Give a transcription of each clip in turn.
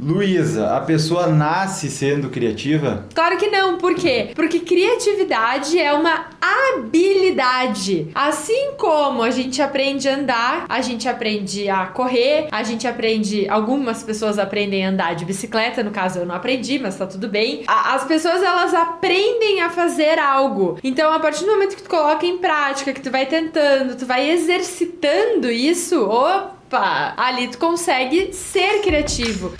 Luísa, a pessoa nasce sendo criativa? Claro que não, por quê? Porque criatividade é uma habilidade. Assim como a gente aprende a andar, a gente aprende a correr, algumas pessoas aprendem a andar de bicicleta, no caso eu não aprendi, mas tá tudo bem. As pessoas, elas aprendem a fazer algo. Então, a partir do momento que tu coloca em prática, que tu vai tentando, tu vai exercitando isso, opa, ali tu consegue ser criativo.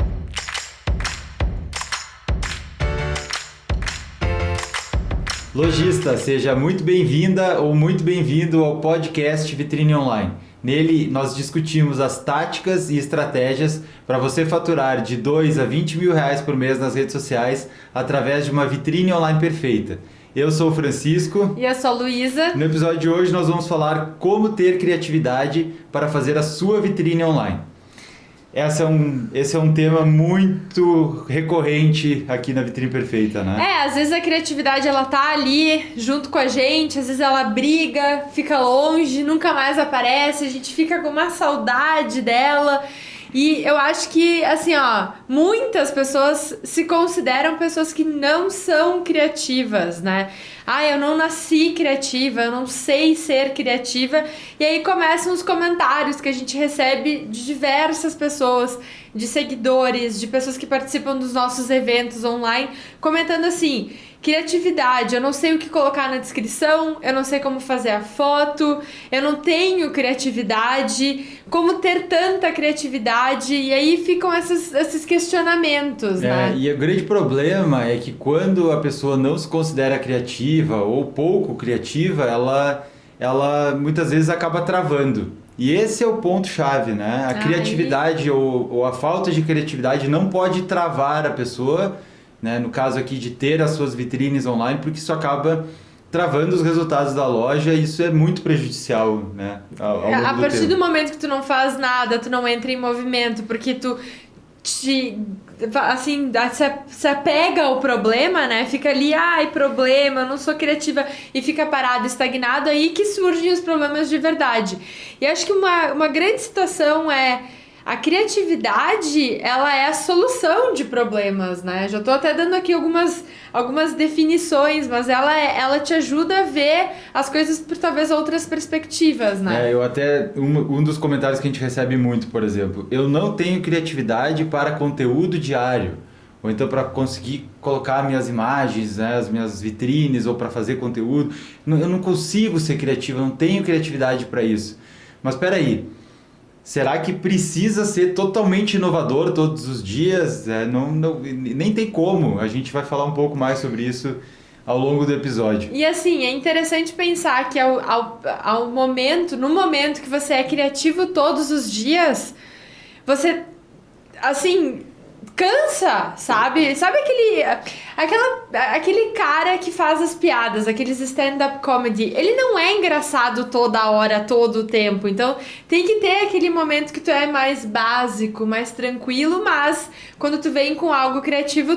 Lojista, seja muito bem-vinda ou muito bem-vindo ao podcast Vitrine Online. Nele, nós discutimos as táticas e estratégias para você faturar de 2 a 20 mil reais por mês nas redes sociais através de uma vitrine online perfeita. Eu sou o Francisco. E eu sou a Luísa. No episódio de hoje, nós vamos falar como ter criatividade para fazer a sua vitrine online. Esse é um tema muito recorrente aqui na Vitrine Perfeita, né? Às vezes a criatividade ela tá ali junto com a gente, às vezes ela briga, fica longe, nunca mais aparece, a gente fica com uma saudade dela. E eu acho que, assim, muitas pessoas se consideram pessoas que não são criativas, né? Eu não nasci criativa, eu não sei ser criativa. E aí começam os comentários que a gente recebe de diversas pessoas, de seguidores, de pessoas que participam dos nossos eventos online, comentando assim: criatividade, eu não sei o que colocar na descrição, eu não sei como fazer a foto, eu não tenho criatividade, como ter tanta criatividade, e aí ficam esses questionamentos, né? E o grande problema é que quando a pessoa não se considera criativa ou pouco criativa, ela muitas vezes acaba travando. E esse é o ponto-chave, né? A criatividade ou a falta de criatividade não pode travar a pessoa, né? No caso aqui de ter as suas vitrines online, porque isso acaba travando os resultados da loja e isso é muito prejudicial, né? A partir do momento que tu não faz nada, tu não entra em movimento, porque tu se apega ao problema, né? Fica ali, problema, eu não sou criativa, e fica parado, estagnado, aí que surgem os problemas de verdade. E acho que uma grande situação é: a criatividade, ela é a solução de problemas, né? Já tô até dando aqui algumas definições, mas ela te ajuda a ver as coisas por talvez outras perspectivas, né? Um dos comentários que a gente recebe muito, por exemplo: eu não tenho criatividade para conteúdo diário, ou então para conseguir colocar minhas imagens, né, as minhas vitrines, ou para fazer conteúdo. Eu não consigo ser criativo, eu não tenho criatividade para isso. Mas espera aí. Será que precisa ser totalmente inovador todos os dias? Nem tem como. A gente vai falar um pouco mais sobre isso ao longo do episódio. E assim, é interessante pensar que no momento que você é criativo todos os dias, você, assim, cansa, sabe? Sabe aquele cara que faz as piadas, aqueles stand-up comedy? Ele não é engraçado toda hora, todo o tempo. Então, tem que ter aquele momento que tu é mais básico, mais tranquilo, mas quando tu vem com algo criativo,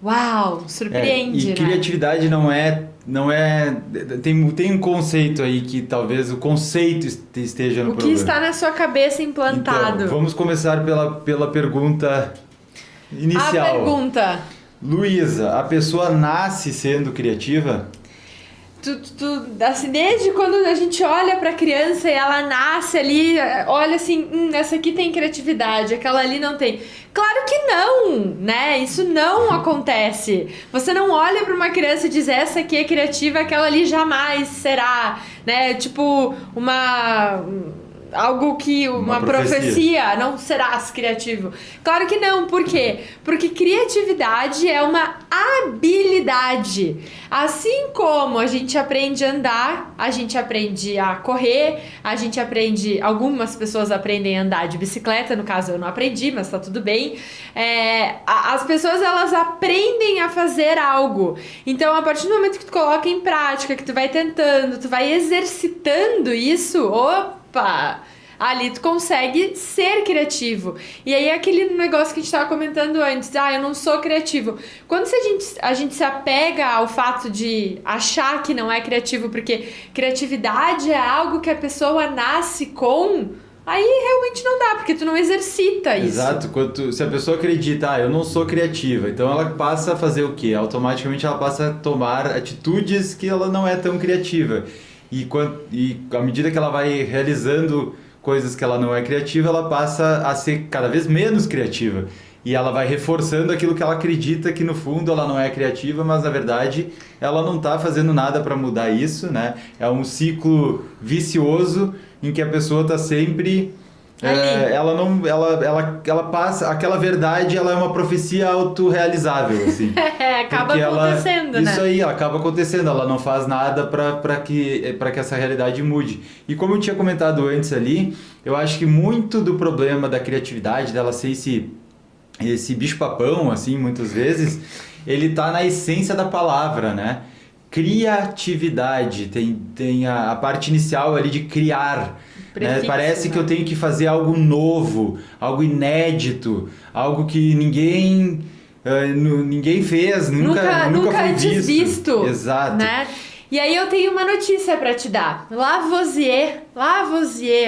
uau, surpreende, né? E criatividade não é... Tem um conceito aí que talvez o conceito esteja no problema. O que está na sua cabeça implantado? Então, vamos começar pela pergunta inicial. A pergunta: Luísa, a pessoa nasce sendo criativa? Assim, desde quando a gente olha pra criança e ela nasce ali, olha assim, essa aqui tem criatividade, aquela ali não tem. Claro que não, né? Isso não acontece. Você não olha pra uma criança e diz: essa aqui é criativa, aquela ali jamais será, né? Tipo, uma profecia, não serás criativo. Claro que não, por quê? Porque criatividade é uma habilidade. Assim como a gente aprende a andar, a gente aprende a correr, algumas pessoas aprendem a andar de bicicleta, no caso eu não aprendi, mas tá tudo bem. As pessoas, elas aprendem a fazer algo. Então, a partir do momento que tu coloca em prática, que tu vai tentando, tu vai exercitando isso, opa, ali tu consegue ser criativo. E aí aquele negócio que a gente estava comentando antes: eu não sou criativo. Quando a gente se apega ao fato de achar que não é criativo, porque criatividade é algo que a pessoa nasce com, aí realmente não dá, porque tu não exercita isso. Exato, se a pessoa acredita, eu não sou criativa, então ela passa a fazer o quê? Automaticamente ela passa a tomar atitudes que ela não é tão criativa. E à medida que ela vai realizando coisas que ela não é criativa, ela passa a ser cada vez menos criativa. E ela vai reforçando aquilo que ela acredita que no fundo ela não é criativa, mas na verdade ela não está fazendo nada para mudar isso, né? É um ciclo vicioso em que a pessoa está sempre... ela passa... Aquela verdade, ela é uma profecia autorrealizável, assim. Acaba acontecendo, né? Isso aí, ela acaba acontecendo. Ela não faz nada para que essa realidade mude. E como eu tinha comentado antes ali, eu acho que muito do problema da criatividade, dela ser esse bicho-papão, assim, muitas vezes, ele tá na essência da palavra, né? Criatividade, tem a parte inicial ali de criar, né? Parece que eu tenho que fazer algo novo, algo inédito, algo que ninguém fez, nunca foi visto. Exato. Né? E aí eu tenho uma notícia pra te dar. Lavoisier,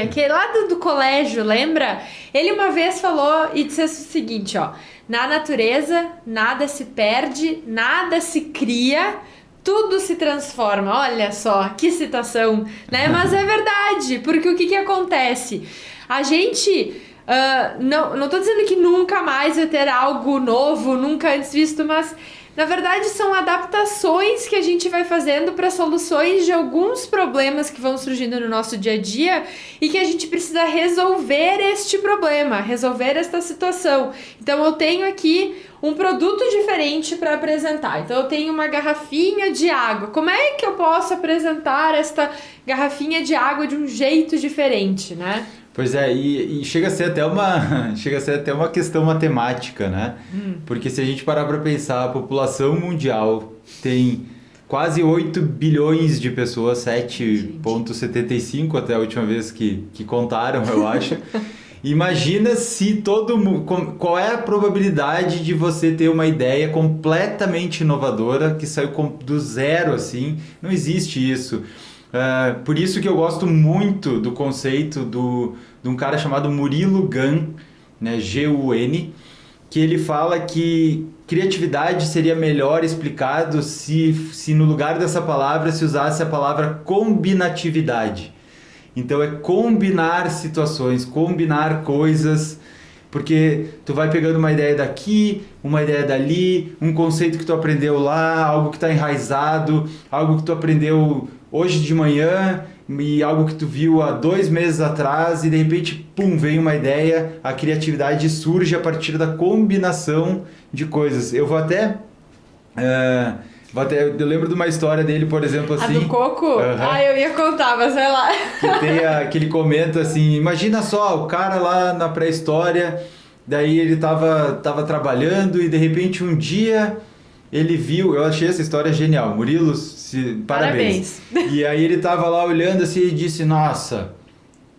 aquele lá do colégio, lembra? Ele uma vez falou e disse o seguinte, ó: na natureza nada se perde, nada se cria, tudo se transforma. Olha só, que citação, né? Mas é verdade, porque o que acontece? A gente... não tô dizendo que nunca mais vai ter algo novo, nunca antes visto, mas na verdade são adaptações que a gente vai fazendo para soluções de alguns problemas que vão surgindo no nosso dia a dia e que a gente precisa resolver este problema, resolver esta situação. Então eu tenho aqui um produto diferente para apresentar. Então eu tenho uma garrafinha de água. Como é que eu posso apresentar esta garrafinha de água de um jeito diferente, né? Pois é, e chega a ser até uma questão matemática, né? Porque se a gente parar para pensar, a população mundial tem quase 8 bilhões de pessoas, 7,75 até a última vez que contaram, eu acho. Imagina se todo mundo... Qual é a probabilidade de você ter uma ideia completamente inovadora que saiu do zero, assim? Não existe isso. Por isso que eu gosto muito do conceito de um cara chamado Murilo Gun, né, G-U-N, que ele fala que criatividade seria melhor explicado se no lugar dessa palavra se usasse a palavra combinatividade. Então é combinar situações, combinar coisas, porque tu vai pegando uma ideia daqui, uma ideia dali, um conceito que tu aprendeu lá, algo que está enraizado, algo que tu aprendeu hoje de manhã e algo que tu viu há 2 meses atrás e de repente, pum, vem uma ideia, a criatividade surge a partir da combinação de coisas. Eu lembro de uma história dele, por exemplo, assim... A do coco? Eu ia contar, mas vai lá. Que ele comenta assim, imagina só, o cara lá na pré-história, daí ele tava trabalhando e de repente um dia ele viu, eu achei essa história genial, Murilo, parabéns. E aí ele tava lá olhando assim e disse, nossa,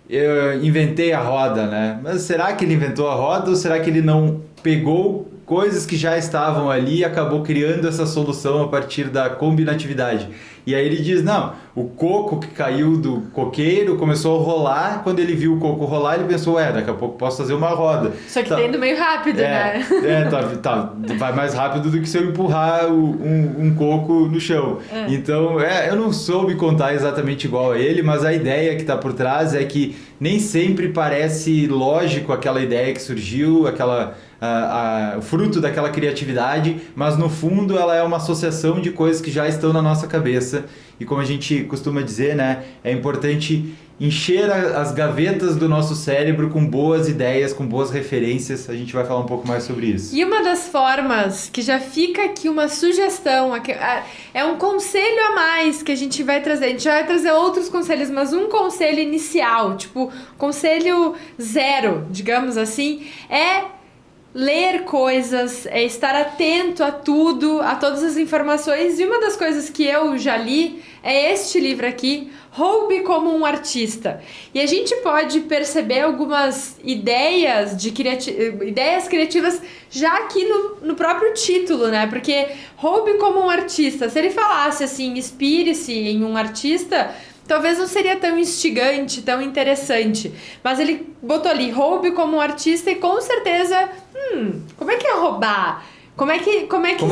eu inventei a roda, né? Mas será que ele inventou a roda ou será que ele não pegou coisas que já estavam ali e acabou criando essa solução a partir da combinatividade? E aí ele diz, não, o coco que caiu do coqueiro começou a rolar, quando ele viu o coco rolar, ele pensou, daqui a pouco posso fazer uma roda. Só que tá indo meio rápido, né? Vai mais rápido do que se eu empurrar um coco no chão. Então, eu não soube contar exatamente igual a ele, mas a ideia que está por trás é que nem sempre parece lógico aquela ideia que surgiu, o fruto daquela criatividade, mas no fundo ela é uma associação de coisas que já estão na nossa cabeça. E como a gente costuma dizer, né, é importante encher as gavetas do nosso cérebro com boas ideias, com boas referências. A gente vai falar um pouco mais sobre isso. E uma das formas que já fica aqui uma sugestão, é um conselho a mais que a gente vai trazer. A gente vai trazer outros conselhos, mas um conselho inicial, tipo, conselho 0, digamos assim, é ler coisas, é estar atento a tudo, a todas as informações. E uma das coisas que eu já li é este livro aqui, Roube como um Artista. E a gente pode perceber algumas ideias ideias criativas já aqui no próprio título, né? Porque roube como um artista. Se ele falasse assim, inspire-se em um artista, talvez não seria tão instigante, tão interessante. Mas ele botou ali, roube como um artista e com certeza, como é que é roubar? Como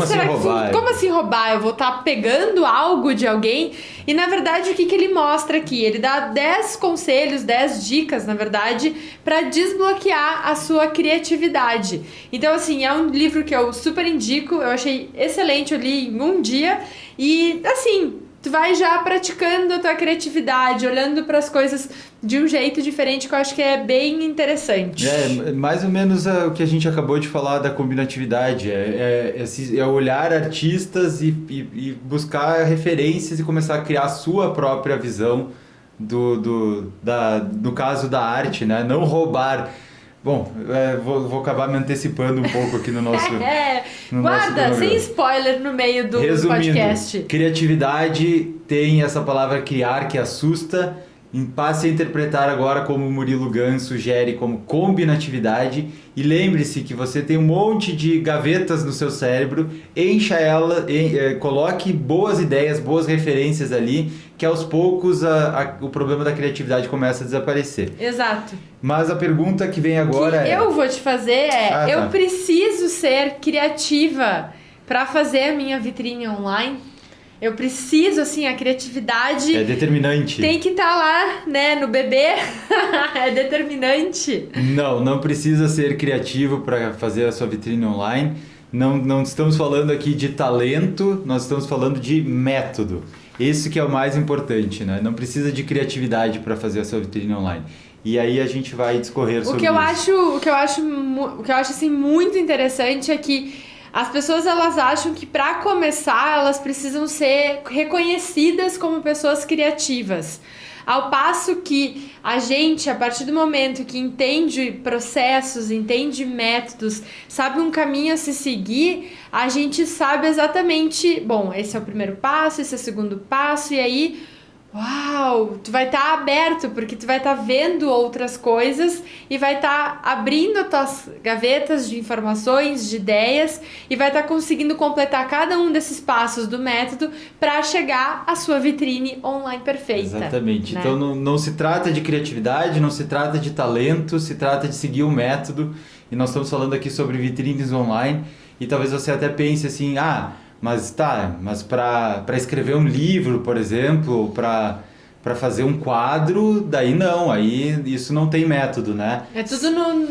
será assim roubar? Como assim roubar? Eu vou estar pegando algo de alguém? E na verdade, o que ele mostra aqui? Ele dá 10 conselhos, 10 dicas, na verdade, para desbloquear a sua criatividade. Então, assim, é um livro que eu super indico, eu achei excelente, eu li em um dia e, assim, tu vai já praticando a tua criatividade, olhando para as coisas de um jeito diferente, que eu acho que é bem interessante. É mais ou menos o que a gente acabou de falar da combinatividade. É olhar artistas e buscar referências e começar a criar a sua própria visão no caso da arte, né? Não roubar. Bom, vou acabar me antecipando um pouco aqui no nosso... Guarda, sem spoiler no meio do podcast. Criatividade tem essa palavra criar que assusta. Passe a interpretar agora como o Murilo Gun sugere como combinatividade. E lembre-se que você tem um monte de gavetas no seu cérebro. Encha ela, coloque boas ideias, boas referências ali, que aos poucos o problema da criatividade começa a desaparecer. Exato. Mas a pergunta que vem agora eu vou te fazer eu preciso ser criativa para fazer a minha vitrine online? Eu preciso, assim, a criatividade... É determinante. Tem que estar lá, né, no bebê. É determinante. Não precisa ser criativo para fazer a sua vitrine online. Não estamos falando aqui de talento, nós estamos falando de método. Esse que é o mais importante, né? Não precisa de criatividade para fazer a sua vitrine online. E aí a gente vai discorrer sobre isso. O que eu acho assim, muito interessante é que as pessoas, elas acham que para começar elas precisam ser reconhecidas como pessoas criativas. Ao passo que a gente, a partir do momento que entende processos, entende métodos, sabe um caminho a se seguir, a gente sabe exatamente, bom, esse é o primeiro passo, esse é o segundo passo, e aí... Uau, tu vai estar aberto, porque tu vai estar vendo outras coisas e vai estar abrindo as tuas gavetas de informações, de ideias e vai estar conseguindo completar cada um desses passos do método para chegar à sua vitrine online perfeita. Exatamente. Né? Então não se trata de criatividade, não se trata de talento, se trata de seguir um método. E nós estamos falando aqui sobre vitrines online e talvez você até pense assim, mas para escrever um livro, por exemplo, para fazer um quadro, daí não, aí isso não tem método, né? É tudo no...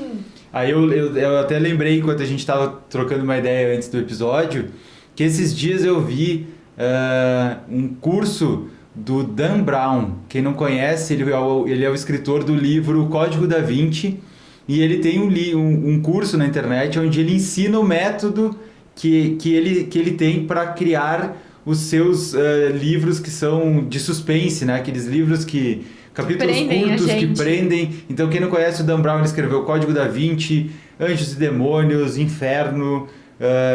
Aí eu até lembrei, enquanto a gente estava trocando uma ideia antes do episódio, que esses dias eu vi um curso do Dan Brown. Quem não conhece, ele é o escritor do livro Código da Vinci, e ele tem um curso na internet onde ele ensina o método que ele tem para criar os seus livros que são de suspense, né? Aqueles livros capítulos curtos que prendem. Então, quem não conhece o Dan Brown, ele escreveu Código da Vinci, Anjos e Demônios, Inferno.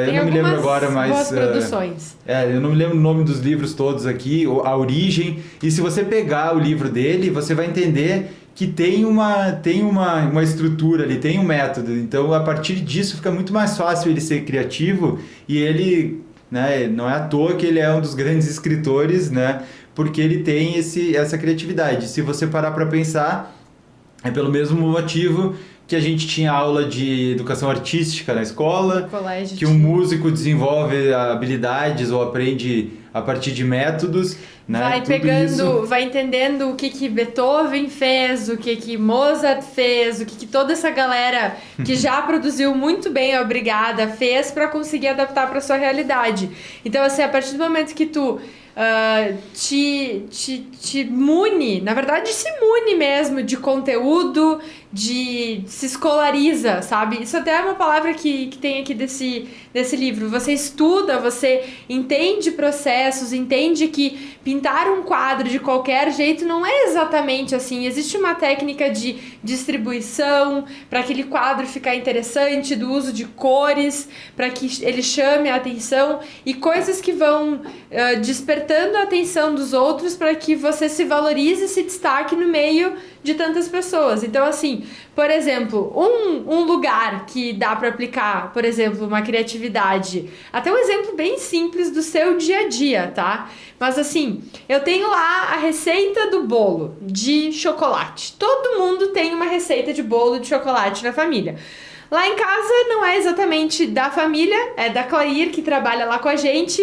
Eu não me lembro agora, mas... boas produções. Eu não me lembro o nome dos livros todos aqui, A Origem. E se você pegar o livro dele, você vai entender que tem uma estrutura ali, tem um método. Então, a partir disso, fica muito mais fácil ele ser criativo e ele, né, não é à toa que ele é um dos grandes escritores, né, porque ele tem essa criatividade. Se você parar para pensar, é pelo mesmo motivo que a gente tinha aula de educação artística na escola, que um músico desenvolve habilidades ou aprende a partir de métodos, né? Vai entendendo o que Beethoven fez, o que Mozart fez, o que toda essa galera que já produziu muito bem, obrigada, fez para conseguir adaptar para sua realidade. Então, assim, a partir do momento que tu te mune, na verdade se mune mesmo de conteúdo, se escolariza, sabe? Isso até é uma palavra que tem aqui desse livro. Você estuda, você entende processos, entende que pintar um quadro de qualquer jeito não é exatamente assim. Existe uma técnica de distribuição para aquele quadro ficar interessante, do uso de cores, para que ele chame a atenção e coisas que vão despertando a atenção dos outros para que você se valorize e se destaque no meio de tantas pessoas. Então, assim, por exemplo, um lugar que dá para aplicar, por exemplo, uma criatividade, até um exemplo bem simples do seu dia a dia, tá? Mas assim, eu tenho lá a receita do bolo de chocolate. Todo mundo tem uma receita de bolo de chocolate na família. Lá em casa não é exatamente da família, é da Clair, que trabalha lá com a gente.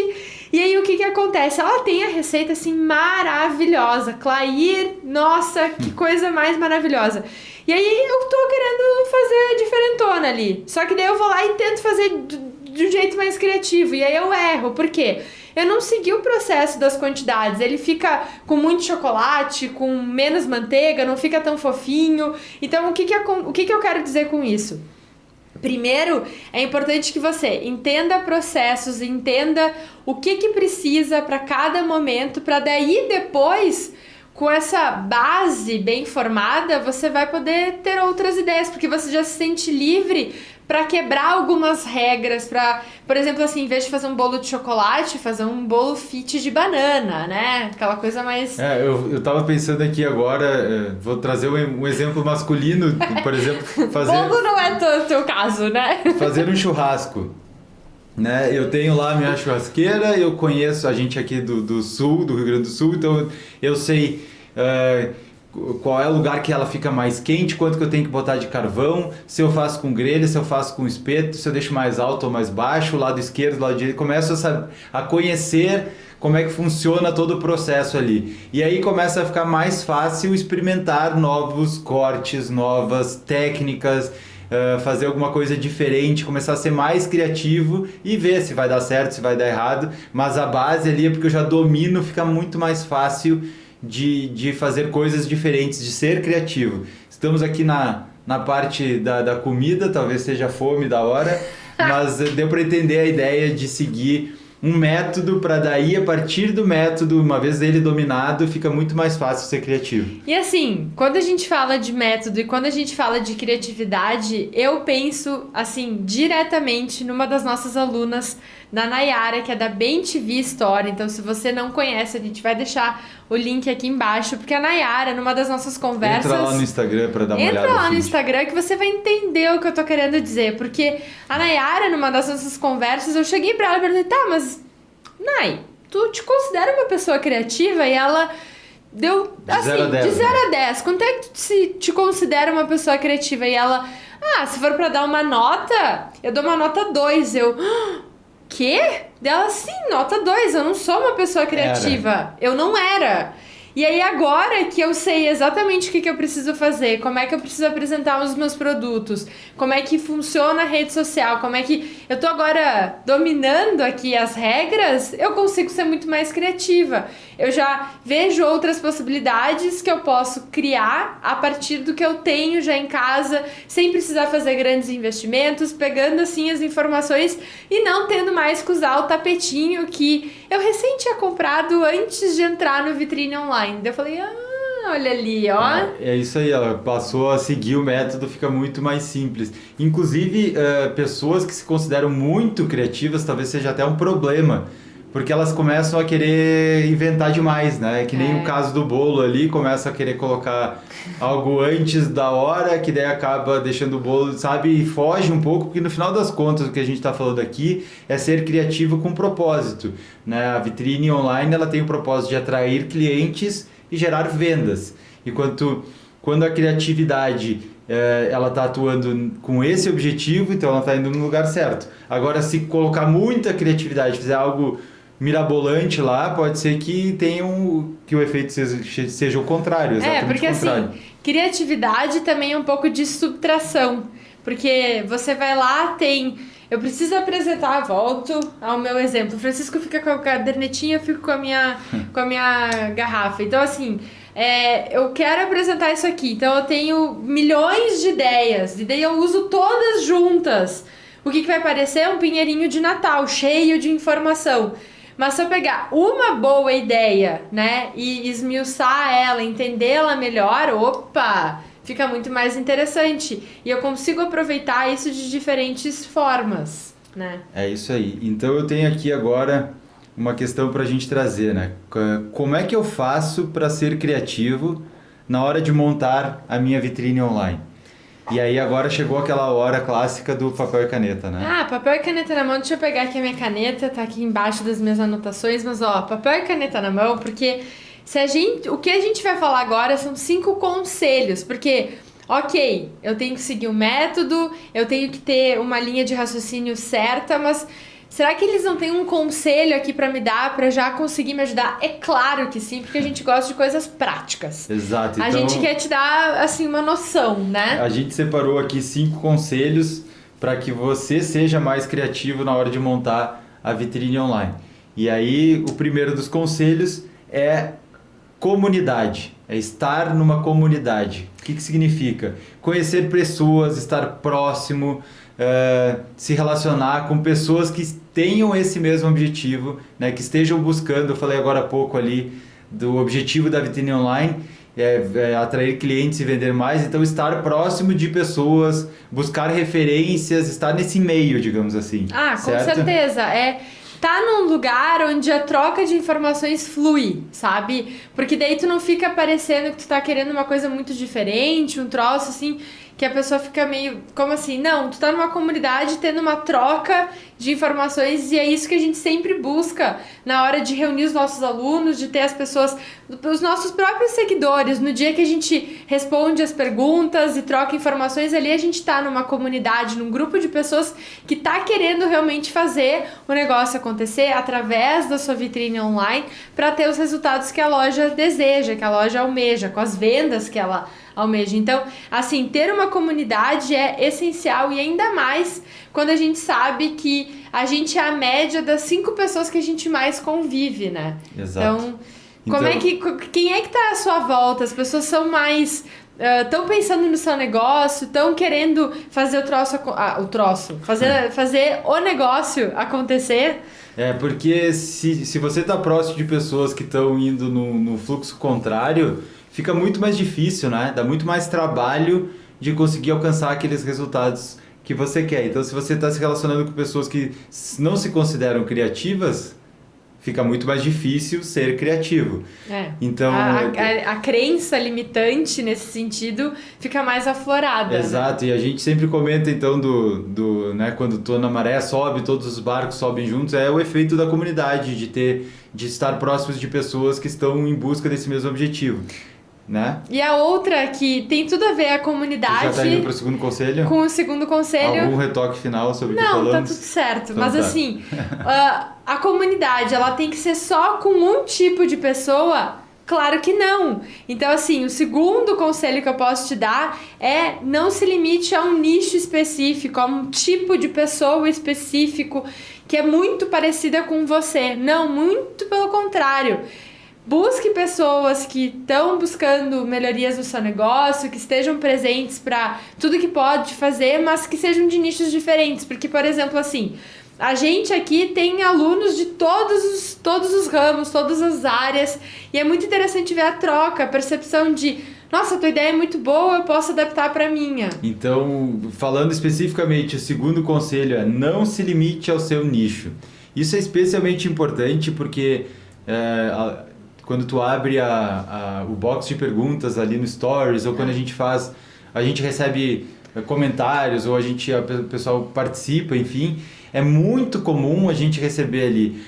E aí o que acontece? Ela tem a receita assim maravilhosa. Clair, nossa, que coisa mais maravilhosa. E aí eu tô querendo fazer a diferentona ali. Só que daí eu vou lá e tento fazer de um jeito mais criativo. E aí eu erro. Por quê? Eu não segui o processo das quantidades. Ele fica com muito chocolate, com menos manteiga, não fica tão fofinho. Então o que eu quero dizer com isso? Primeiro, é importante que você entenda processos, entenda o que precisa para cada momento, para daí depois, com essa base bem formada, você vai poder ter outras ideias, porque você já se sente livre para quebrar algumas regras, para, por exemplo, assim, em vez de fazer um bolo de chocolate, fazer um bolo fit de banana, né? Aquela coisa mais... Eu tava pensando aqui agora, vou trazer um exemplo masculino, por exemplo, fazer... Bolo não é o teu caso, né? Fazer um churrasco, né? Eu tenho lá a minha churrasqueira, eu conheço a gente aqui do sul, do Rio Grande do Sul, então eu sei... qual é o lugar que ela fica mais quente, quanto que eu tenho que botar de carvão, se eu faço com grelha, se eu faço com espeto, se eu deixo mais alto ou mais baixo, o lado esquerdo, o lado direito, começo a conhecer como é que funciona todo o processo ali. E aí começa a ficar mais fácil experimentar novos cortes, novas técnicas, fazer alguma coisa diferente, começar a ser mais criativo e ver se vai dar certo, se vai dar errado, mas a base ali é porque eu já domino, fica muito mais fácil de fazer coisas diferentes, de ser criativo. Estamos aqui na parte da comida, talvez seja a fome da hora, mas deu para entender a ideia de seguir um método para daí, a partir do método, uma vez ele dominado, fica muito mais fácil ser criativo. E assim, quando a gente fala de método e quando a gente fala de criatividade, eu penso, assim, diretamente numa das nossas alunas, da Nayara, que é da BenTV Store. Então, se você não conhece, a gente vai deixar o link aqui embaixo, porque a Nayara, numa das nossas conversas... Entra lá no Instagram para dar uma olhada. Entra lá no Instagram que você vai entender o que eu tô querendo dizer, porque a Nayara, numa das nossas conversas, eu cheguei pra ela e perguntei, tá, mas, Nay, tu te considera uma pessoa criativa? E ela deu, assim, de 0 a 10. Quanto é que tu te considera uma pessoa criativa? E ela, se for pra dar uma nota, eu dou uma nota 2. Eu... Quê? Dela, sim, nota 2, eu não sou uma pessoa criativa. Eu não era. E aí agora que eu sei exatamente o que eu preciso fazer, como é que eu preciso apresentar os meus produtos, como é que funciona a rede social, como é que eu tô agora dominando aqui as regras, eu consigo ser muito mais criativa. Eu já vejo outras possibilidades que eu posso criar a partir do que eu tenho já em casa, sem precisar fazer grandes investimentos, pegando assim as informações e não tendo mais que usar o tapetinho que eu recém tinha comprado antes de entrar no Vitrine Online. Daí eu falei, olha ali, ó. É isso aí, ela passou a seguir o método, fica muito mais simples. Inclusive, pessoas que se consideram muito criativas, talvez seja até um problema, porque elas começam a querer inventar demais, né? Que nem o caso do bolo ali, começa a querer colocar algo antes da hora, que daí acaba deixando o bolo, sabe? E foge um pouco, porque no final das contas, o que a gente está falando aqui é ser criativo com propósito, né? A Vitrine Online, ela tem o propósito de atrair clientes e gerar vendas. Enquanto quando a criatividade ela está atuando com esse objetivo, então ela está indo no lugar certo. Agora, se colocar muita criatividade, fizer algo mirabolante lá, pode ser que tenha que o efeito seja o contrário, exatamente porque o contrário. Assim, criatividade também é um pouco de subtração, porque você vai lá, eu preciso apresentar, volto ao meu exemplo. O Francisco fica com a cadernetinha, eu fico com a minha garrafa. Então, assim, eu quero apresentar isso aqui. Então, eu tenho milhões de ideias, e daí eu uso todas juntas. O que vai parecer? Um pinheirinho de Natal, cheio de informação. Mas se eu pegar uma boa ideia, né, e esmiuçar ela, entendê-la melhor, fica muito mais interessante. E eu consigo aproveitar isso de diferentes formas, né? É isso aí. Então eu tenho aqui agora uma questão para a gente trazer, né? Como é que eu faço para ser criativo na hora de montar a minha vitrine online? E aí agora chegou aquela hora clássica do papel e caneta, né? Ah, papel e caneta na mão. Deixa eu pegar aqui a minha caneta, tá aqui embaixo das minhas anotações, mas ó, papel e caneta na mão, porque o que a gente vai falar agora são 5 conselhos, porque, ok, eu tenho que seguir um método, eu tenho que ter uma linha de raciocínio certa, mas será que eles não têm um conselho aqui pra me dar, pra já conseguir me ajudar? É claro que sim, porque a gente gosta de coisas práticas. Exato. A gente quer te dar, assim, uma noção, né? A gente separou aqui 5 conselhos para que você seja mais criativo na hora de montar a vitrine online. E aí, o primeiro dos conselhos é comunidade, é estar numa comunidade. O que significa? Conhecer pessoas, estar próximo, se relacionar com pessoas que tenham esse mesmo objetivo, né, que estejam buscando, eu falei agora há pouco ali, do objetivo da vitrine online, atrair clientes e vender mais, então estar próximo de pessoas, buscar referências, estar nesse meio, digamos assim. Ah, certo? com certeza. Tá num lugar onde a troca de informações flui, sabe? Porque daí tu não fica parecendo que tu tá querendo uma coisa muito diferente, um troço assim, que a pessoa fica meio, como assim? Não, tu tá numa comunidade tendo uma troca de informações e é isso que a gente sempre busca na hora de reunir os nossos alunos, de ter as pessoas, os nossos próprios seguidores. No dia que a gente responde as perguntas e troca informações, ali a gente tá numa comunidade, num grupo de pessoas que tá querendo realmente fazer o negócio acontecer através da sua vitrine online para ter os resultados que a loja deseja, que a loja almeja, com as vendas que ela almeja. Então, assim, ter uma comunidade é essencial e ainda mais quando a gente sabe que a gente é a média das 5 pessoas que a gente mais convive, né? Exato. Quem é que tá à sua volta? As pessoas são mais... Estão pensando no seu negócio, estão querendo fazer fazer o negócio acontecer. Porque se você está próximo de pessoas que estão indo no fluxo contrário, fica muito mais difícil, né? Dá muito mais trabalho de conseguir alcançar aqueles resultados que você quer. Então, se você está se relacionando com pessoas que não se consideram criativas, fica muito mais difícil ser criativo. Então, a crença limitante nesse sentido fica mais aflorada. Exato, né? E a gente sempre comenta então né, quando na maré sobe, todos os barcos sobem juntos, é o efeito da comunidade, de estar próximos de pessoas que estão em busca desse mesmo objetivo. Né? E a outra que tem tudo a ver a comunidade. Você já tá indo pro segundo conselho? Com o segundo conselho. Algum retoque final sobre o que falamos? Não, tá tudo certo. Então, mas assim, a comunidade, ela tem que ser só com um tipo de pessoa? Claro que não. Então, assim, o segundo conselho que eu posso te dar é não se limite a um nicho específico, a um tipo de pessoa específico que é muito parecida com você. Não, muito pelo contrário. Busque pessoas que estão buscando melhorias no seu negócio, que estejam presentes para tudo que pode fazer, mas que sejam de nichos diferentes. Porque, por exemplo, assim, a gente aqui tem alunos de todos os ramos, todas as áreas, e é muito interessante ver a troca, a percepção de, nossa, tua ideia é muito boa, eu posso adaptar para a minha. Então, falando especificamente, o segundo conselho é não se limite ao seu nicho. Isso é especialmente importante porque... quando tu abre o box de perguntas ali no Stories, ou quando a gente recebe comentários, ou o pessoal participa, enfim, é muito comum a gente receber ali,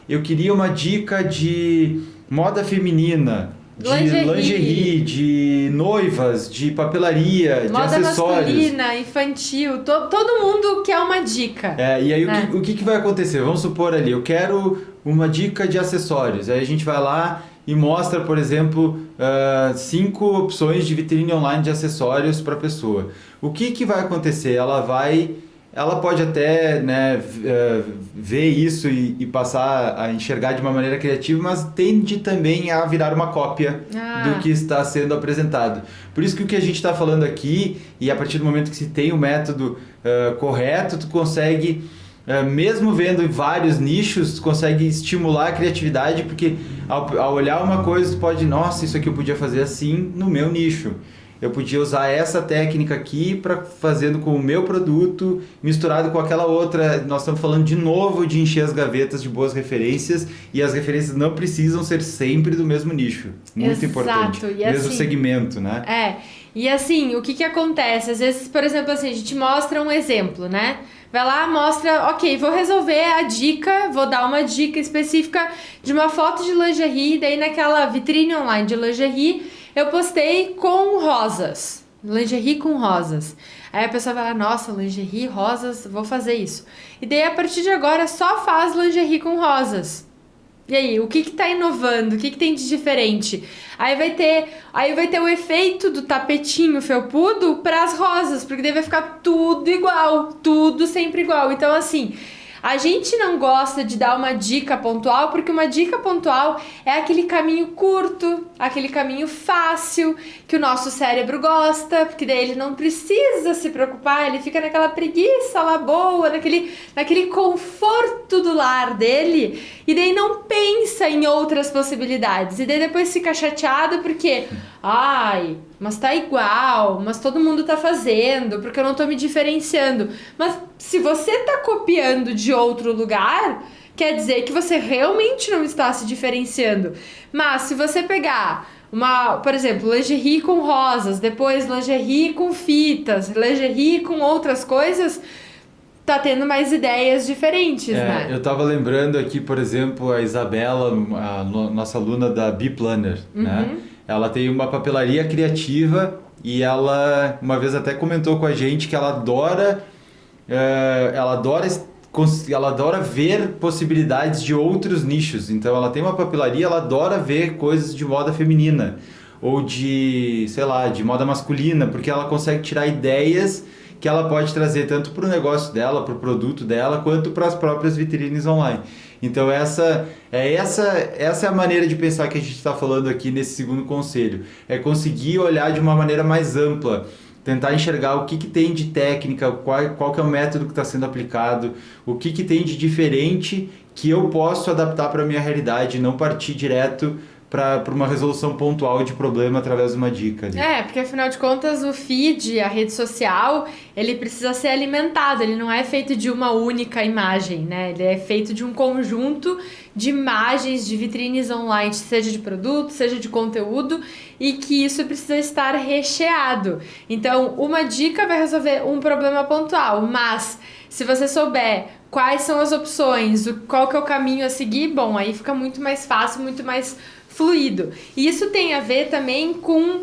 eu queria uma dica de moda feminina, de lingerie, de noivas, de papelaria, moda de acessórios. Masculina, infantil, todo mundo quer uma dica. E aí o que vai acontecer? Vamos supor ali, eu quero uma dica de acessórios. Aí a gente vai lá e mostra, por exemplo, 5 opções de vitrine online de acessórios para a pessoa. O que vai acontecer? Ela pode até, né, ver isso e passar a enxergar de uma maneira criativa, mas tende também a virar uma cópia do que está sendo apresentado. Por isso que o que a gente está falando aqui, e a partir do momento que se tem o método correto, tu consegue, mesmo vendo vários nichos, tu consegue estimular a criatividade, porque ao olhar uma coisa, tu pode, nossa, isso aqui eu podia fazer assim no meu nicho. eu podia usar essa técnica aqui para fazendo com o meu produto, misturado com aquela outra. Nós estamos falando de novo de encher as gavetas de boas referências, e as referências não precisam ser sempre do mesmo nicho. Muito importante. E mesmo assim, segmento, né? E assim, o que acontece? Às vezes, por exemplo, assim, a gente mostra um exemplo, né? Vai lá, mostra, ok, vou resolver a dica, vou dar uma dica específica de uma foto de lingerie, daí naquela vitrine online de lingerie, eu postei com rosas, lingerie com rosas. Aí a pessoa vai lá, nossa, lingerie, rosas, vou fazer isso. E daí, a partir de agora, só faz lingerie com rosas. E aí, o que tá inovando? O que tem de diferente? Aí vai ter o efeito do tapetinho felpudo para as rosas, porque daí vai ficar tudo igual, tudo sempre igual. Então, assim, a gente não gosta de dar uma dica pontual, porque uma dica pontual é aquele caminho curto, aquele caminho fácil, que o nosso cérebro gosta, porque daí ele não precisa se preocupar, ele fica naquela preguiça lá boa, naquele conforto do lar dele, e daí não pensa em outras possibilidades, e daí depois fica chateado porque, ai, mas tá igual, mas todo mundo tá fazendo, porque eu não tô me diferenciando. Mas se você tá copiando de outro lugar, quer dizer que você realmente não está se diferenciando. Mas se você pegar por exemplo, lingerie com rosas, depois lingerie com fitas, lingerie com outras coisas, tá tendo mais ideias diferentes, né? Eu tava lembrando aqui, por exemplo, a Isabela, a nossa aluna da Bee-Planner, né? Ela tem uma papelaria criativa e ela uma vez até comentou com a gente que ela adora ver possibilidades de outros nichos. Então ela tem uma papelaria, ela adora ver coisas de moda feminina ou de, sei lá, de moda masculina, porque ela consegue tirar ideias que ela pode trazer tanto para o negócio dela, para o produto dela, quanto para as próprias vitrines online. Então essa é a maneira de pensar que a gente está falando aqui nesse segundo conselho. É conseguir olhar de uma maneira mais ampla, tentar enxergar o que tem de técnica, qual que é o método que está sendo aplicado, o que tem de diferente que eu posso adaptar para a minha realidade, não partir direto para uma resolução pontual de problema através de uma dica ali. Porque afinal de contas o feed, a rede social, ele precisa ser alimentado, ele não é feito de uma única imagem, né? Ele é feito de um conjunto de imagens, de vitrines online, seja de produto, seja de conteúdo, e que isso precisa estar recheado. Então, uma dica vai resolver um problema pontual, mas se você souber quais são as opções, qual que é o caminho a seguir, bom, aí fica muito mais fácil, muito mais fluido. E isso tem a ver também com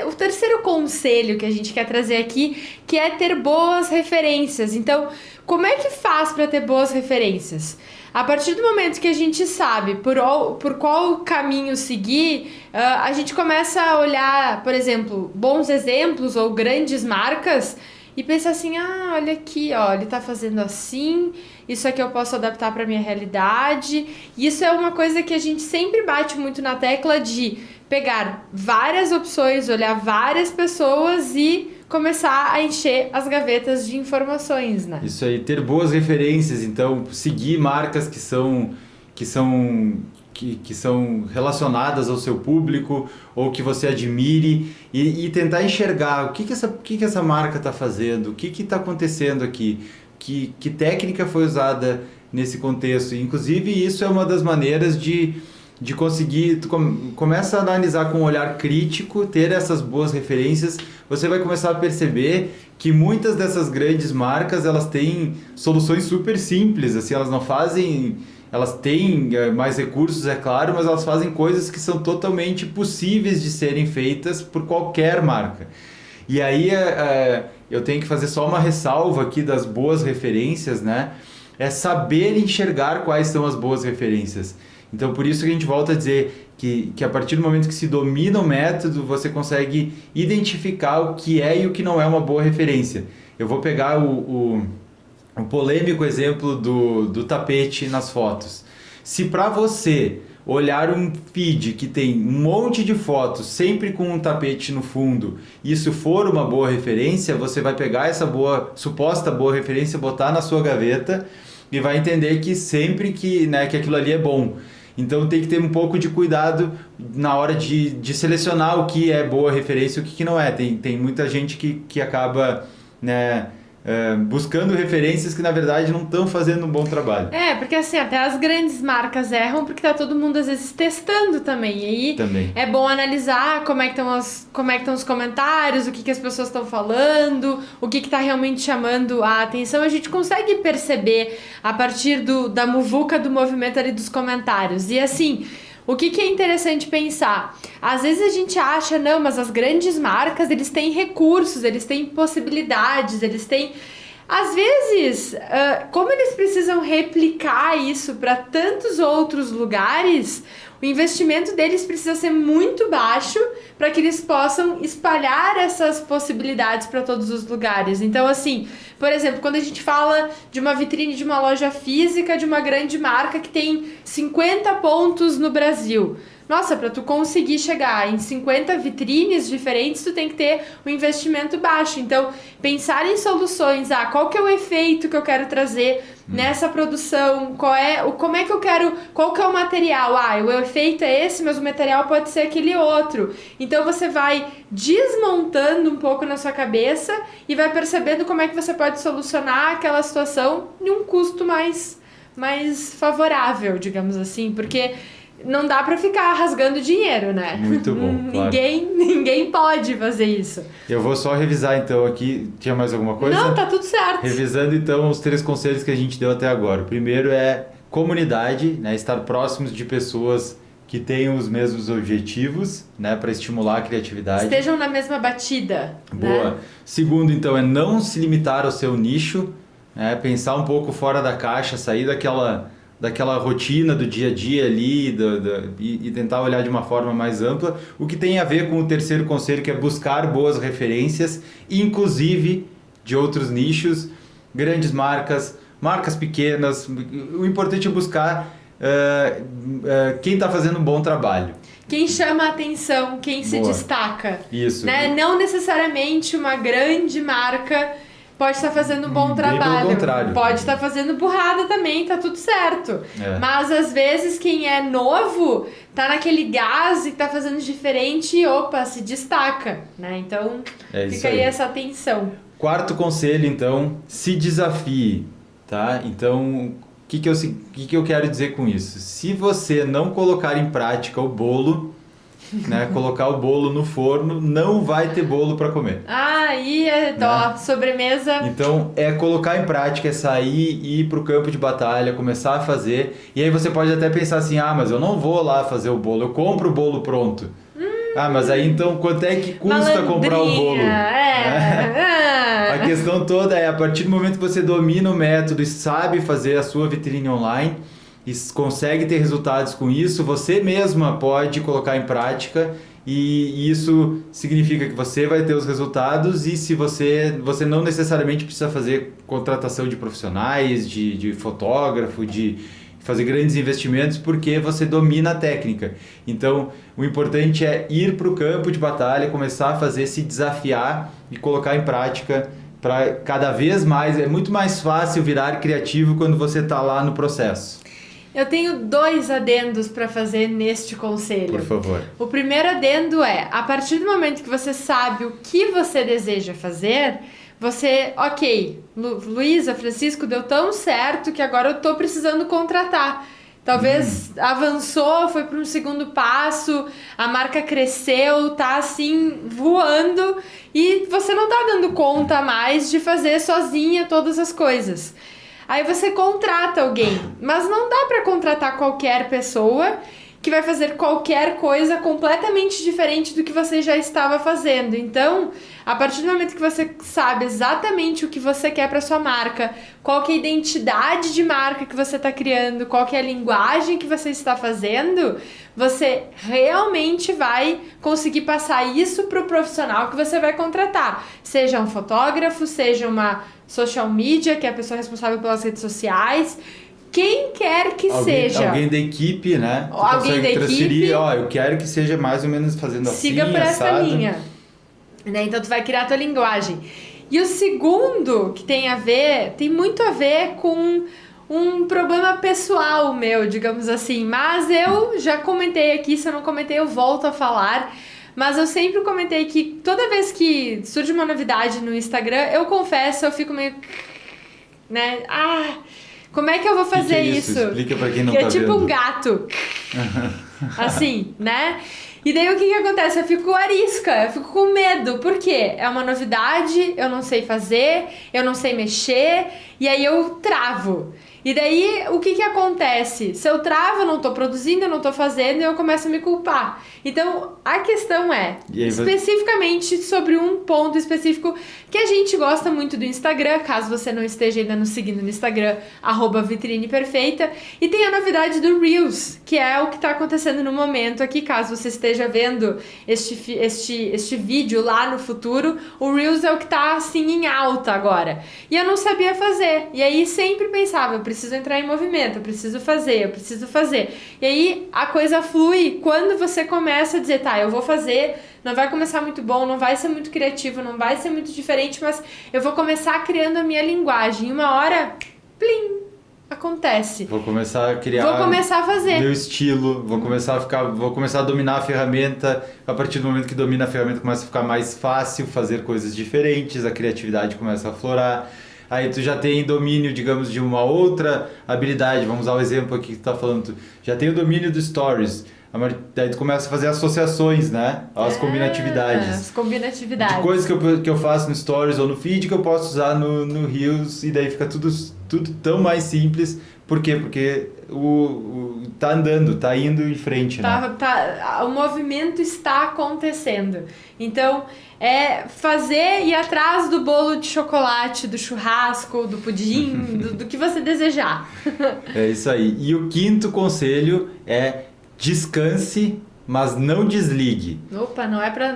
o terceiro conselho que a gente quer trazer aqui, que é ter boas referências. Então, como é que faz para ter boas referências? A partir do momento que a gente sabe por qual caminho seguir, a gente começa a olhar, por exemplo, bons exemplos ou grandes marcas e pensar assim, olha aqui, ele tá fazendo assim, isso aqui eu posso adaptar para minha realidade. Isso é uma coisa que a gente sempre bate muito na tecla de pegar várias opções, olhar várias pessoas e começar a encher as gavetas de informações, né? Isso aí, ter boas referências, então seguir marcas que são relacionadas ao seu público ou que você admire e tentar enxergar o que essa marca está fazendo, o que está acontecendo aqui, que técnica foi usada nesse contexto. Inclusive, isso é uma das maneiras de conseguir, tu começa a analisar com um olhar crítico, ter essas boas referências, você vai começar a perceber que muitas dessas grandes marcas, elas têm soluções super simples, assim, elas têm mais recursos, é claro, mas elas fazem coisas que são totalmente possíveis de serem feitas por qualquer marca. E aí eu tenho que fazer só uma ressalva aqui das boas referências, né? É saber enxergar quais são as boas referências. Então, por isso que a gente volta a dizer que a partir do momento que se domina o método, você consegue identificar o que é e o que não é uma boa referência. Eu vou pegar o polêmico exemplo do tapete nas fotos. Se para você olhar um feed que tem um monte de fotos, sempre com um tapete no fundo, isso for uma boa referência, você vai pegar essa suposta boa referência, botar na sua gaveta e vai entender que sempre que aquilo ali é bom. Então tem que ter um pouco de cuidado na hora de selecionar o que é boa referência e o que não é. Tem muita gente que acaba, né, buscando referências que na verdade não estão fazendo um bom trabalho. Porque assim, até as grandes marcas erram porque tá todo mundo às vezes testando também. E aí Também. é bom analisar como é que estão os comentários, o que as pessoas estão falando, o que tá realmente chamando a atenção. A gente consegue perceber a partir da muvuca do movimento ali dos comentários. E assim, o que é interessante pensar? Às vezes a gente acha, não, mas as grandes marcas, eles têm recursos, eles têm possibilidades, eles têm... Às vezes, como eles precisam replicar isso para tantos outros lugares, o investimento deles precisa ser muito baixo para que eles possam espalhar essas possibilidades para todos os lugares. Então, assim, por exemplo, quando a gente fala de uma vitrine de uma loja física de uma grande marca que tem 50 pontos no Brasil... Nossa, para tu conseguir chegar em 50 vitrines diferentes, tu tem que ter um investimento baixo. Então, pensar em soluções, qual que é o efeito que eu quero trazer nessa produção, como é que eu quero, qual que é o material? O efeito é esse, mas o material pode ser aquele outro. Então, você vai desmontando um pouco na sua cabeça e vai percebendo como é que você pode solucionar aquela situação em um custo mais favorável, digamos assim, porque... Não dá pra ficar rasgando dinheiro, né? Muito bom, claro. Ninguém pode fazer isso. Eu vou só revisar então aqui. Tinha mais alguma coisa? Não, tá tudo certo. Revisando então os 3 conselhos que a gente deu até agora. O primeiro é comunidade, né? Estar próximos de pessoas que tenham os mesmos objetivos, né? Para estimular a criatividade. Estejam na mesma batida. Boa. Né? Segundo, então, é não se limitar ao seu nicho, né? Pensar um pouco fora da caixa, sair daquela rotina do dia a dia ali e tentar olhar de uma forma mais ampla, o que tem a ver com o terceiro conselho, que é buscar boas referências, inclusive de outros nichos, grandes marcas pequenas. O importante é buscar quem está fazendo um bom trabalho. Quem chama a atenção, quem se destaca. Isso. Né? Não necessariamente uma grande marca... Pode estar fazendo um bom trabalho. Pelo contrário. Pode estar fazendo burrada também, tá tudo certo. Mas às vezes quem é novo tá naquele gás e tá fazendo diferente e se destaca, né? Então fica aí essa atenção. Quarto conselho, então, se desafie, tá? Então, o que eu quero dizer com isso? Se você não colocar em prática o bolo, né, colocar o bolo no forno, não vai ter bolo para comer. Sobremesa. Então, é colocar em prática, é sair, ir pro campo de batalha, começar a fazer. E aí você pode até pensar assim, mas eu não vou lá fazer o bolo, eu compro o bolo pronto. Mas aí então, quanto é que custa comprar o bolo? A questão toda é, a partir do momento que você domina o método e sabe fazer a sua vitrine online, e consegue ter resultados com isso, você mesma pode colocar em prática e isso significa que você vai ter os resultados e se você não necessariamente precisa fazer contratação de profissionais, de fotógrafo, de fazer grandes investimentos porque você domina a técnica. Então, o importante é ir para o campo de batalha, começar a fazer, se desafiar e colocar em prática para cada vez mais. É muito mais fácil virar criativo quando você está lá no processo. Eu tenho 2 adendos para fazer neste conselho. Por favor. O primeiro adendo é, a partir do momento que você sabe o que você deseja fazer, você, Luísa, Francisco, deu tão certo que agora eu tô precisando contratar. Talvez avançou, foi para um segundo passo, a marca cresceu, tá assim, voando e você não tá dando conta mais de fazer sozinha todas as coisas. Aí você contrata alguém, mas não dá para contratar qualquer pessoa que vai fazer qualquer coisa completamente diferente do que você já estava fazendo. Então, a partir do momento que você sabe exatamente o que você quer para sua marca, qual que é a identidade de marca que você está criando, qual que é a linguagem que você está fazendo, você realmente vai conseguir passar isso para o profissional que você vai contratar. Seja um fotógrafo, seja uma social media, que é a pessoa responsável pelas redes sociais, quem quer que seja. Alguém da equipe, né? Que alguém da transferir, equipe. Eu quero que seja mais ou menos fazendo assim, siga por essa assado. linha. Né? Então tu vai criar a tua linguagem. E o segundo que tem muito a ver com um problema pessoal meu, digamos assim. Mas eu já comentei aqui, se eu não comentei, eu volto a falar. Mas eu sempre comentei que toda vez que surge uma novidade no Instagram, eu confesso, eu fico meio... né? Como é que eu vou fazer que é isso? Explica pra quem não que tá é tipo vendo. Um gato. Assim, né? E daí o que acontece? Eu fico arisca, eu fico com medo. Por quê? É uma novidade, eu não sei fazer, eu não sei mexer, e aí eu travo. E daí, o que acontece? Se eu travo, eu não tô produzindo, eu não tô fazendo, e eu começo a me culpar. Então, a questão é, especificamente sobre um ponto específico que a gente gosta muito do Instagram, caso você não esteja ainda nos seguindo no Instagram, @vitrineperfeita. E tem a novidade do Reels, que é o que tá acontecendo no momento aqui, caso você esteja vendo este vídeo lá no futuro, o Reels é o que tá, assim, em alta agora. E eu não sabia fazer. E aí, sempre pensava, eu preciso entrar em movimento, eu preciso fazer. E aí, a coisa flui quando você começa a dizer, tá, eu vou fazer, não vai começar muito bom, não vai ser muito criativo, não vai ser muito diferente, mas eu vou começar criando a minha linguagem. E uma hora, plim, acontece. Vou começar a criar... Vou começar a fazer. Meu estilo, vou começar a dominar a ferramenta. A partir do momento que domina a ferramenta, começa a ficar mais fácil fazer coisas diferentes, a criatividade começa a aflorar. Aí tu já tem domínio, digamos, de uma outra habilidade. Vamos usar o exemplo aqui que tu tá falando. Tu já tem o domínio do Stories. Daí tu começa a fazer associações, né? As combinatividades. As combinatividades. De coisas que eu faço no Stories ou no Feed que eu posso usar no Reels. E daí fica tudo tão mais simples. Por quê? Porque tá andando, tá indo em frente, né? O movimento está acontecendo. Então, é fazer e ir atrás do bolo de chocolate, do churrasco, do pudim, do que você desejar. É isso aí. E o quinto conselho é descanse, mas não desligue. Opa, não é pra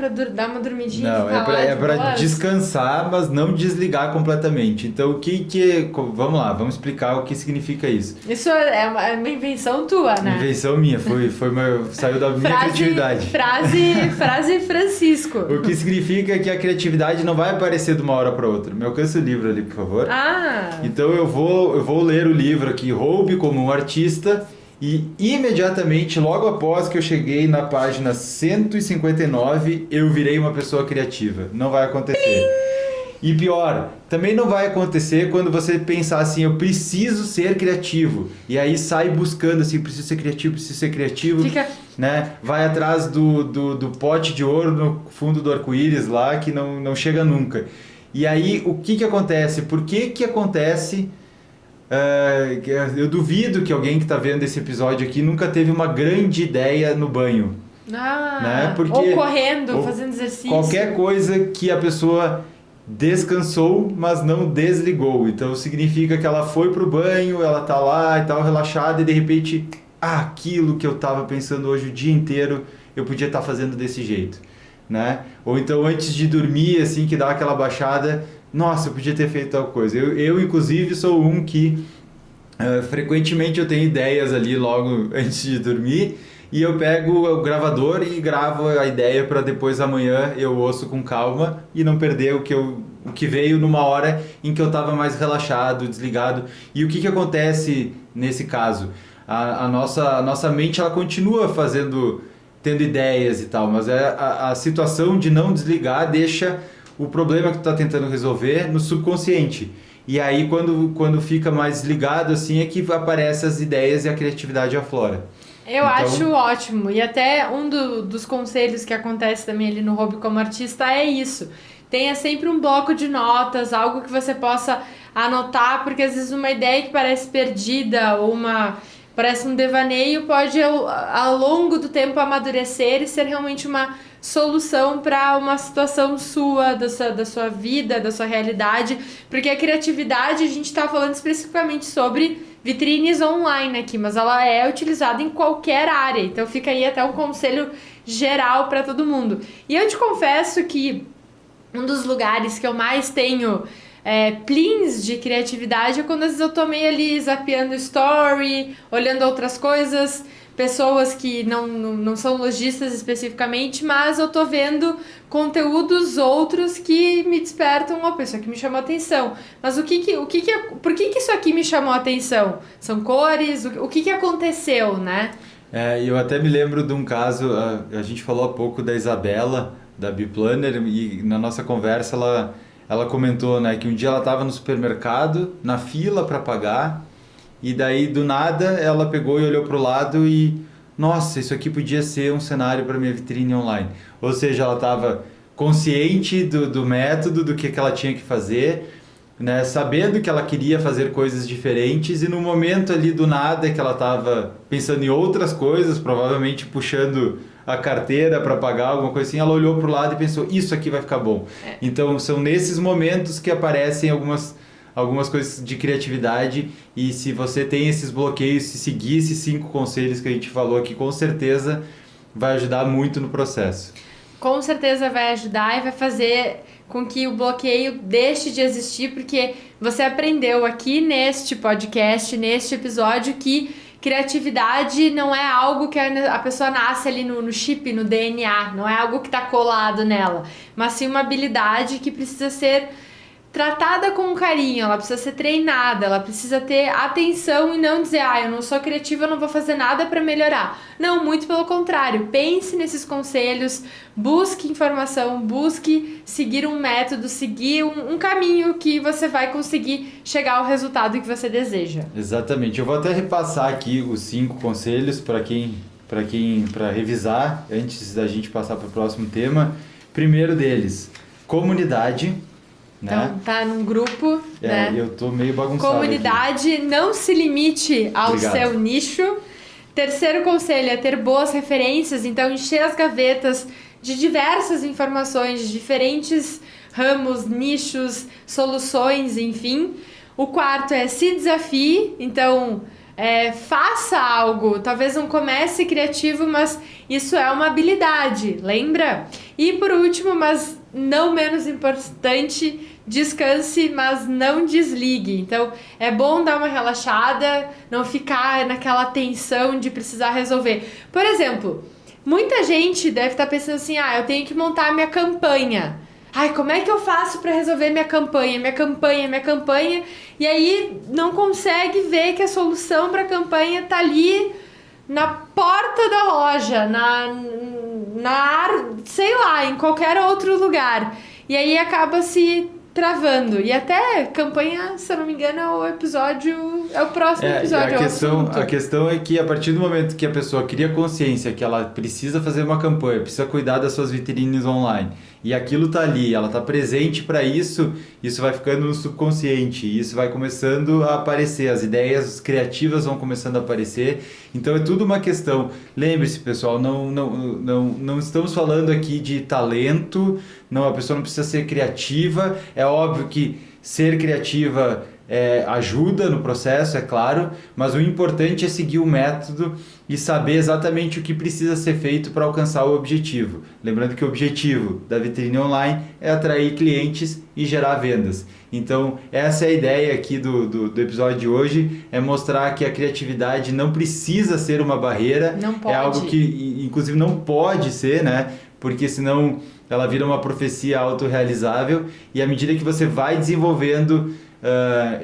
dar uma dormidinha. Não, é pra descansar, mas não desligar completamente. Então, vamos lá, vamos explicar o que significa isso. Isso é uma invenção tua, né? Invenção minha, saiu da minha criatividade. Frase Francisco. O que significa que a criatividade não vai aparecer de uma hora para outra. Me alcança o livro ali, por favor. Então, eu vou ler o livro aqui, Roube como um Artista. E imediatamente, logo após que eu cheguei na página 159, eu virei uma pessoa criativa. Não vai acontecer. E pior, também não vai acontecer quando você pensar assim, eu preciso ser criativo. E aí sai buscando assim, preciso ser criativo. Né? Vai atrás do pote de ouro no fundo do arco-íris lá, que não chega nunca. E aí, o que acontece? Por que acontece... eu duvido que alguém que está vendo esse episódio aqui nunca teve uma grande ideia no banho. Né? Porque, ou correndo, fazendo exercício. Qualquer coisa que a pessoa descansou, mas não desligou. Então significa que ela foi pro banho, ela tá lá e tal, relaxada, e de repente, aquilo que eu estava pensando hoje o dia inteiro, eu podia estar fazendo desse jeito. Né? Ou então antes de dormir, assim, que dá aquela baixada... Nossa, eu podia ter feito tal coisa. Eu inclusive, sou um que frequentemente eu tenho ideias ali logo antes de dormir e eu pego o gravador e gravo a ideia para depois amanhã eu ouço com calma e não perder o que veio numa hora em que eu estava mais relaxado, desligado. E o que acontece nesse caso? A nossa mente ela continua tendo ideias e tal, mas a situação de não desligar deixa... o problema que tu tá tentando resolver no subconsciente. E aí, quando fica mais ligado, assim, é que aparecem as ideias e a criatividade aflora. Eu acho ótimo. E até um dos conselhos que acontece também ali no Hobby como Artista é isso. Tenha sempre um bloco de notas, algo que você possa anotar, porque às vezes uma ideia que parece perdida ou parece um devaneio pode, ao longo do tempo, amadurecer e ser realmente uma solução para uma situação sua, da sua vida, da sua realidade, porque a criatividade, a gente está falando especificamente sobre vitrines online aqui, mas ela é utilizada em qualquer área, então fica aí até um conselho geral para todo mundo. E eu te confesso que um dos lugares que eu mais tenho plins de criatividade é quando às vezes eu tô meio ali zapeando story, olhando outras coisas, pessoas que não são lojistas especificamente, mas eu tô vendo conteúdos outros que me despertam uma pessoa que me chamou a atenção. Mas por que isso aqui me chamou a atenção? São cores? O que aconteceu, né? Eu até me lembro de um caso, a gente falou há pouco da Isabela, da Biplanner, e na nossa conversa ela comentou, né, que um dia ela estava no supermercado, na fila para pagar, e daí do nada ela pegou e olhou para o lado e, nossa, isso aqui podia ser um cenário para minha vitrine online. Ou seja, ela estava consciente do método, do que ela tinha que fazer, né, sabendo que ela queria fazer coisas diferentes, e no momento ali do nada que ela estava pensando em outras coisas, provavelmente puxando a carteira para pagar alguma coisa assim, ela olhou para o lado e pensou, isso aqui vai ficar bom. Então são nesses momentos que aparecem algumas coisas de criatividade, e se você tem esses bloqueios, se seguir esses 5 conselhos que a gente falou aqui, com certeza vai ajudar muito no processo. Com certeza vai ajudar e vai fazer com que o bloqueio deixe de existir, porque você aprendeu aqui neste podcast, neste episódio, que criatividade não é algo que a pessoa nasce ali no chip, no DNA, não é algo que está colado nela, mas sim uma habilidade que precisa ser tratada com carinho, ela precisa ser treinada, ela precisa ter atenção e não dizer, eu não sou criativa, eu não vou fazer nada para melhorar. Não, muito pelo contrário, pense nesses conselhos, busque informação, busque seguir um método, seguir um caminho que você vai conseguir chegar ao resultado que você deseja. Exatamente, eu vou até repassar aqui os 5 conselhos para revisar antes da gente passar para o próximo tema. Primeiro deles, comunidade. Então, né? Tá num grupo, né? Eu tô meio bagunçado Comunidade, aqui. Não se limite ao Obrigado. seu nicho. Terceiro conselho é ter boas referências, então encher as gavetas de diversas informações, de diferentes ramos, nichos, soluções, enfim. O quarto é se desafie, então faça algo, talvez não comece criativo, mas isso é uma habilidade, lembra? E por último, mas não menos importante, descanse, mas não desligue. Então, é bom dar uma relaxada, não ficar naquela tensão de precisar resolver. Por exemplo, muita gente deve estar pensando assim, eu tenho que montar a minha campanha. Como é que eu faço para resolver minha campanha? E aí não consegue ver que a solução para a campanha tá ali na porta da loja, sei lá, em qualquer outro lugar. E aí acaba se travando. E até campanha, se eu não me engano, é o próximo episódio. A questão é que a partir do momento que a pessoa cria consciência que ela precisa fazer uma campanha, precisa cuidar das suas vitrines online, e aquilo tá ali, ela tá presente para isso vai ficando no subconsciente, e isso vai começando a aparecer, as ideias criativas vão começando a aparecer. Então é tudo uma questão. Lembre-se, pessoal, não estamos falando aqui de talento, a pessoa não precisa ser criativa. É óbvio que ser criativa ajuda no processo, é claro, mas o importante é seguir o método e saber exatamente o que precisa ser feito para alcançar o objetivo. Lembrando que o objetivo da vitrine online é atrair clientes e gerar vendas. Então, essa é a ideia aqui do episódio de hoje, é mostrar que a criatividade não precisa ser uma barreira. Não pode. É algo que, inclusive, não pode ser, né? Porque senão ela vira uma profecia autorrealizável, e à medida que você vai desenvolvendo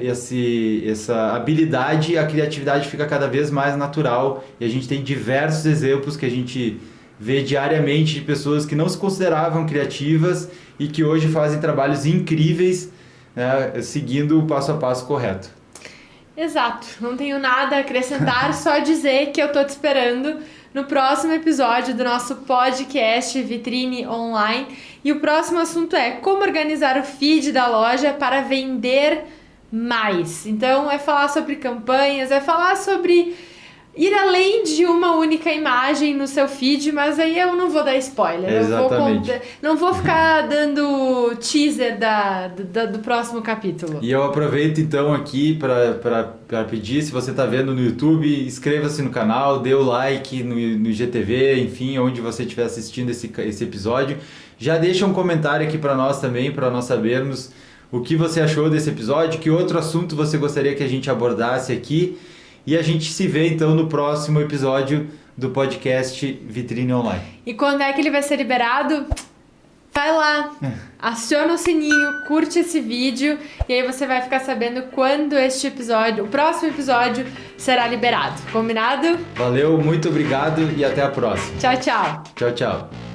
essa habilidade, a criatividade fica cada vez mais natural, e a gente tem diversos exemplos que a gente vê diariamente de pessoas que não se consideravam criativas e que hoje fazem trabalhos incríveis, né, seguindo o passo a passo correto. Exato, não tenho nada a acrescentar, só dizer que eu tô te esperando no próximo episódio do nosso podcast Vitrine Online. E o próximo assunto é como organizar o feed da loja para vender mais. Então é falar sobre campanhas, é falar sobre ir além de uma única imagem no seu feed, mas aí eu não vou dar spoiler. Exatamente. Não vou ficar dando teaser do próximo capítulo. E eu aproveito então aqui para pedir, se você está vendo no YouTube, inscreva-se no canal, dê o like no IGTV, enfim, onde você estiver assistindo esse episódio. Já deixa um comentário aqui para nós também, para nós sabermos o que você achou desse episódio, que outro assunto você gostaria que a gente abordasse aqui. E a gente se vê então no próximo episódio do podcast Vitrine Online. E quando é que ele vai ser liberado? Vai lá, aciona o sininho, curte esse vídeo e aí você vai ficar sabendo quando o próximo episódio será liberado. Combinado? Valeu, muito obrigado e até a próxima. Tchau, tchau. Tchau, tchau.